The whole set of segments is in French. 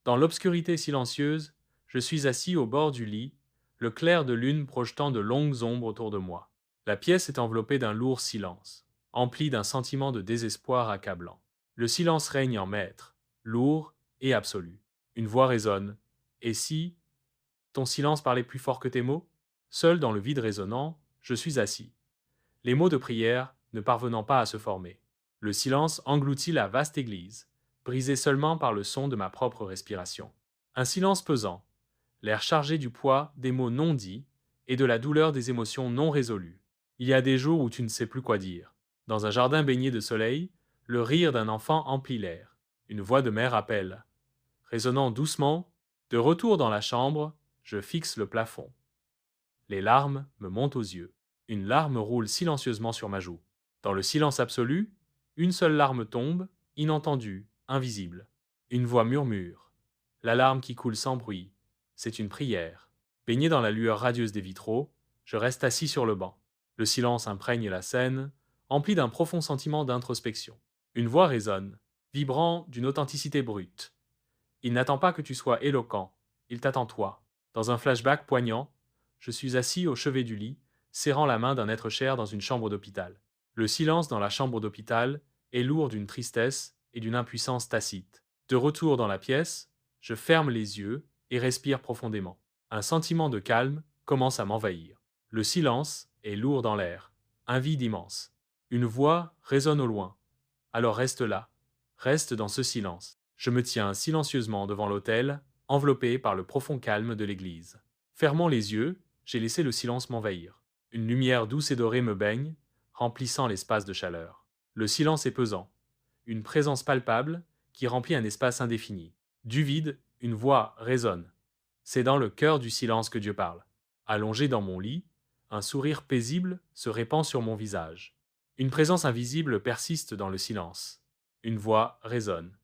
Dans l'obscurité silencieuse, je suis assis au bord du lit, le clair de lune projetant de longues ombres autour de moi. La pièce est enveloppée d'un lourd silence, empli d'un sentiment de désespoir accablant. Le silence règne en maître, lourd et absolu. Une voix résonne. Et si ton silence parlait plus fort que tes mots? Seul dans le vide résonnant, je suis assis, les mots de prière ne parvenant pas à se former. Le silence engloutit la vaste église, brisé seulement par le son de ma propre respiration. Un silence pesant, l'air chargé du poids des mots non dits et de la douleur des émotions non résolues. Il y a des jours où tu ne sais plus quoi dire. Dans un jardin baigné de soleil, le rire d'un enfant emplit l'air. Une voix de mère appelle. Résonnant doucement, de retour dans la chambre, je fixe le plafond. Les larmes me montent aux yeux. Une larme roule silencieusement sur ma joue. Dans le silence absolu, une seule larme tombe, inentendue, invisible. Une voix murmure. La larme qui coule sans bruit. C'est une prière. Baigné dans la lueur radieuse des vitraux, je reste assis sur le banc. Le silence imprègne la scène, empli d'un profond sentiment d'introspection. Une voix résonne, vibrant d'une authenticité brute. Il n'attend pas que tu sois éloquent, il t'attend toi. Dans un flashback poignant, je suis assis au chevet du lit, serrant la main d'un être cher dans une chambre d'hôpital. Le silence dans la chambre d'hôpital est lourd d'une tristesse et d'une impuissance tacite. De retour dans la pièce, je ferme les yeux et respire profondément. Un sentiment de calme commence à m'envahir. Le silence est lourd dans l'air, un vide immense. Une voix résonne au loin. Alors reste là, reste dans ce silence. Je me tiens silencieusement devant l'autel, enveloppé par le profond calme de l'église. Fermant les yeux, j'ai laissé le silence m'envahir. Une lumière douce et dorée me baigne, remplissant l'espace de chaleur. Le silence est pesant, une présence palpable qui remplit un espace indéfini. Du vide, une voix résonne. C'est dans le cœur du silence que Dieu parle. Allongé dans mon lit, un sourire paisible se répand sur mon visage. Une présence invisible persiste dans le silence. Une voix résonne.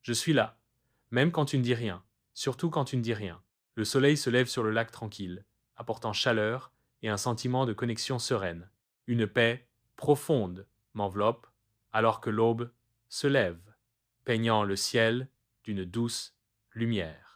Je suis là, même quand tu ne dis rien, surtout quand tu ne dis rien. Le soleil se lève sur le lac tranquille, apportant chaleur et un sentiment de connexion sereine. Une paix profonde m'enveloppe, alors que l'aube se lève, peignant le ciel d'une douce lumière.